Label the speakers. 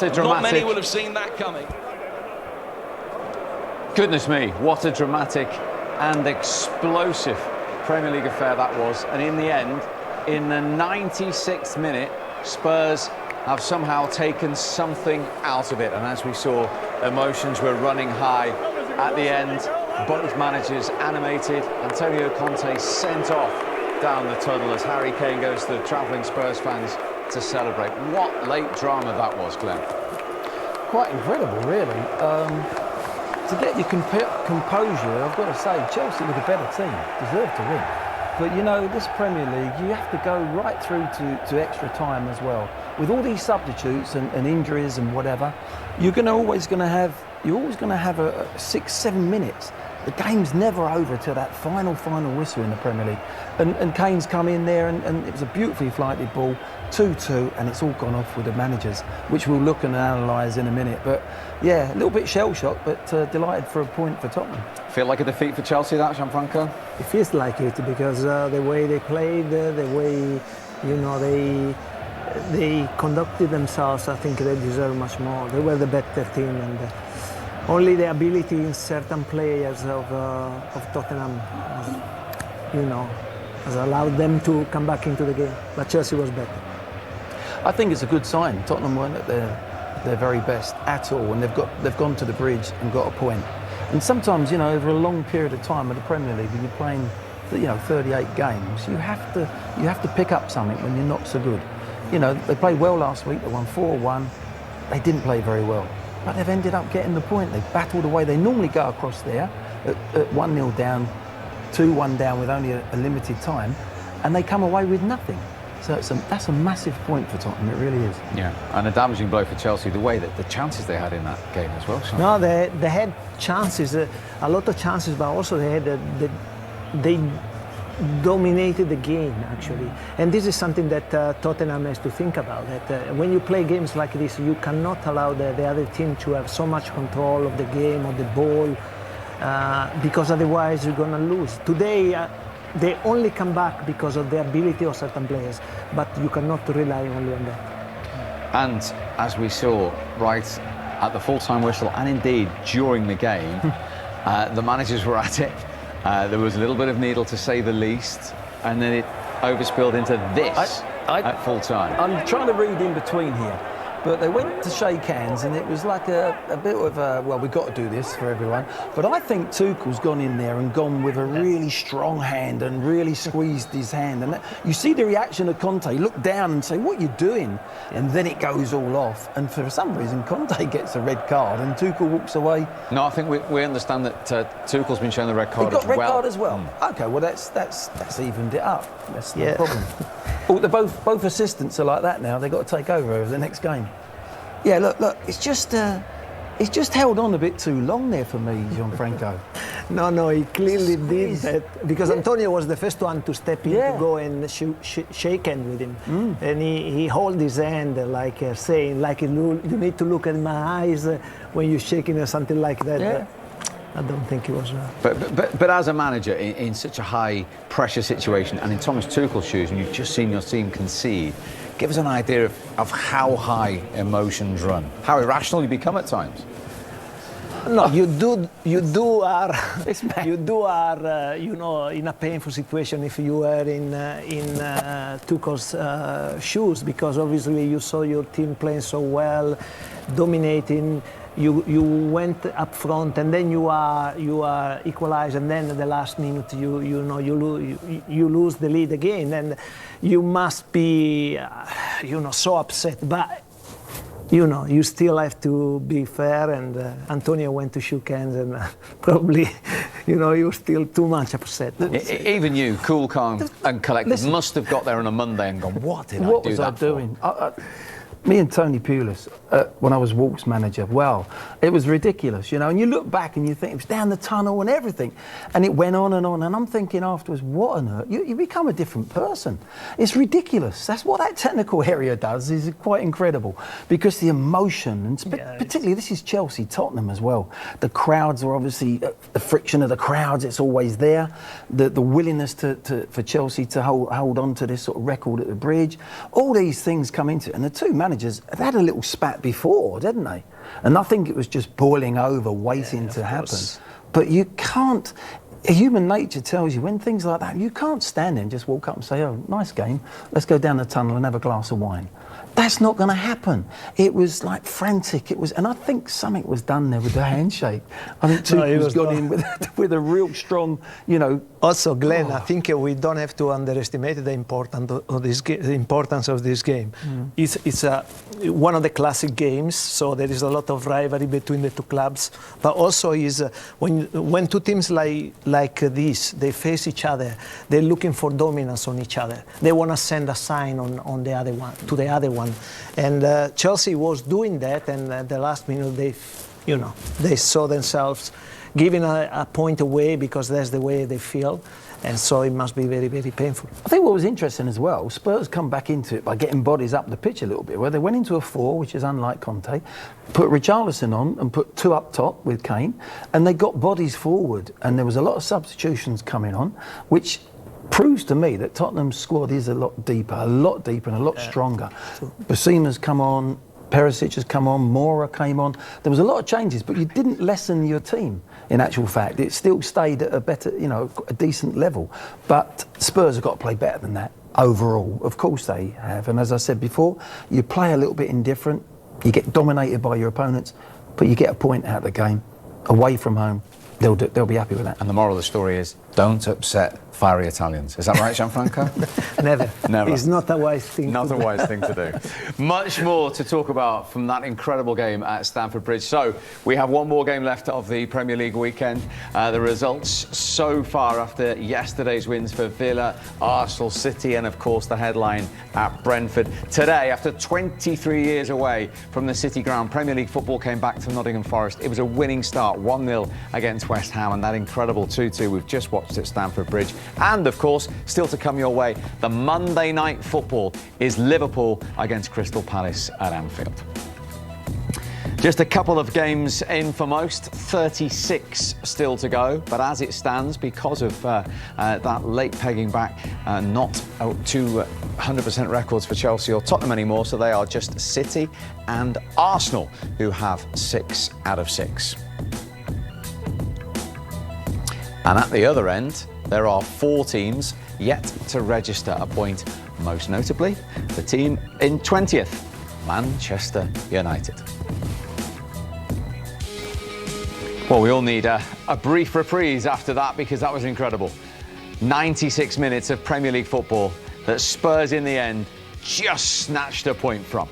Speaker 1: Not many will have seen that coming.
Speaker 2: Goodness me, what a dramatic and explosive Premier League affair that was. And in the end, in the 96th minute, Spurs have somehow taken something out of it. And as we saw, emotions were running high at the end. Both managers animated. Antonio Conte sent off down the tunnel as Harry Kane goes to the travelling Spurs fans to celebrate. What late drama that was, Glenn.
Speaker 3: Quite incredible, really. To get your composure, I've got to say, Chelsea with a better team deserved to win. But, you know, this Premier League, you have to go right through to extra time as well. With all these substitutes and injuries and whatever, you're always going to have a 6-7 minutes. The game's never over till that final whistle in the Premier League. And Kane's come in there and it was a beautifully flighted ball, 2-2, and it's all gone off with the managers, which we'll look and analyse in a minute. But yeah, a little bit shell-shocked, but delighted for a point for Tottenham.
Speaker 2: Feel like a defeat for Chelsea, that, Gianfranco?
Speaker 4: It feels like it because the way they played, the way, you know, they conducted themselves, I think they deserve much more. They were the better team, and only the ability in certain players of Tottenham has allowed them to come back into the game. But Chelsea was better.
Speaker 3: I think it's a good sign. Tottenham weren't at their very best at all, and they've gone to the bridge and got a point. And sometimes, you know, over a long period of time in the Premier League, when you're playing, 38 games, you have to pick up something when you're not so good. You know, they played well last week. They won 4-1. They didn't play very well, but they've ended up getting the point. They battled away. They normally go across there at 1-0 down, 2-1 down with only a limited time, and they come away with nothing. So that's a massive point for Tottenham, it really is.
Speaker 2: Yeah, and a damaging blow for Chelsea, the way that the chances they had in that game as well. Sean.
Speaker 4: No, they had chances, a lot of chances, but also they dominated the game, actually. And this is something that Tottenham has to think about, that when you play games like this, you cannot allow the other team to have so much control of the game, of the ball, because otherwise you're going to lose. Today, they only come back because of the ability of certain players, but you cannot rely only on that.
Speaker 2: And as we saw right at the full-time whistle, and indeed during the game, the managers were at it. There was a little bit of needle, to say the least, and then it overspilled into this at full-time.
Speaker 3: I'm trying to read in between here. But they went to shake hands, and it was like a bit of a, well, we've got to do this for everyone. But I think Tuchel's gone in there and gone with a really strong hand and really squeezed his hand. And you see the reaction of Conte, look down and say, what are you doing? And then it goes all off. And for some reason, Conte gets a red card and Tuchel walks away.
Speaker 2: No, I think we understand that Tuchel's been shown the red card as well.
Speaker 3: He got red card as well? OK, well, that's evened it up. That's no problem. Oh, both assistants are like that now. They've got to take over the next game. Yeah, look, it's just held on a bit too long there for me, Gianfranco.
Speaker 4: No, he clearly did that because Antonio was the first one to step in to go and shake hand with him. And he held his hand like saying, like you need to look at my eyes when you're shaking or something like that.
Speaker 3: Yeah.
Speaker 4: I don't think he was.
Speaker 2: But as a manager in such a high pressure situation, and in Thomas Tuchel's shoes, and you've just seen your team concede, give us an idea of how high emotions run, how irrational you become at times.
Speaker 4: No, you are in a painful situation if you were in Tuchel's shoes, because obviously you saw your team playing so well, dominating. You went up front, and then you are equalized, and then at the last minute you lose the lead again, and you must be so upset. But you still have to be fair, and Antonio went to shake hands, and probably you're still too much upset.
Speaker 2: Even you, cool, calm, and collected, must have got there on a Monday and gone, what was I doing?
Speaker 3: Me and Tony Pulis, when I was Wolves manager, well, it was ridiculous, and you look back and you think it was down the tunnel and everything, and it went on, and I'm thinking afterwards, what on earth? You become a different person. It's ridiculous. That's what that technical area does, is quite incredible, because the emotion, and particularly this is Chelsea, Tottenham as well. The crowds are obviously, the friction of the crowds, it's always there. The willingness for Chelsea to hold on to this sort of record at the bridge. All these things come into it, and the two managers managers, they had a little spat before, didn't they? And I think it was just boiling over, waiting to happen. But you can't, human nature tells you when things like that, you can't stand there and just walk up and say, oh, nice game, let's go down the tunnel and have a glass of wine. That's not going to happen. It was like frantic. It was, and I think something was done there with the handshake. I think Tuchel's gone in with a real strong, you know.
Speaker 4: Also, Glenn, I think we don't have to underestimate the importance of this game. It's one of the classic games, so there is a lot of rivalry between the two clubs. But also, when two teams like this, they face each other, they're looking for dominance on each other. They want to send a sign on the other one, to the other one. And Chelsea was doing that, and at the last minute, they saw themselves giving a point away because that's the way they feel. And so it must be very, very painful.
Speaker 3: I think what was interesting as well, Spurs come back into it by getting bodies up the pitch a little bit, where they went into a 4, which is unlike Conte, put Richarlison on and put 2 up top with Kane, and they got bodies forward. And there was a lot of substitutions coming on, which proves to me that Tottenham's squad is a lot deeper and a lot stronger. Basima's come on, Perisic has come on, Mora came on. There was a lot of changes, but you didn't lessen your team. In actual fact, it still stayed at a better, a decent level. But Spurs have got to play better than that overall. Of course they have. And as I said before, you play a little bit indifferent, you get dominated by your opponents, but you get a point out of the game, away from home. They'll be happy with that.
Speaker 2: And the moral of the story is, don't upset fiery Italians. Is that right, Gianfranco?
Speaker 4: Never.
Speaker 2: Never.
Speaker 4: It's not a wise thing.
Speaker 2: Not a wise thing to do. Much more to talk about from that incredible game at Stamford Bridge. So, we have one more game left of the Premier League weekend. The results so far after yesterday's wins for Villa, Arsenal, City, and of course the headline at Brentford. Today, after 23 years away from the City ground, Premier League football came back to Nottingham Forest. It was a winning start, 1-0 against West Ham, and that incredible 2-2 we've just watched at Stamford Bridge. And of course, still to come your way, the Monday night football is Liverpool against Crystal Palace at Anfield. Just a couple of games in for most, 36 still to go, but as it stands, because of that late pegging back, not to 100% records for Chelsea or Tottenham anymore, so they are just City and Arsenal who have 6 out of 6. And at the other end, there are 4 teams yet to register a point, most notably the team in 20th, Manchester United. Well, we all need a brief reprise after that because that was incredible. 96 minutes of Premier League football that Spurs in the end just snatched a point from.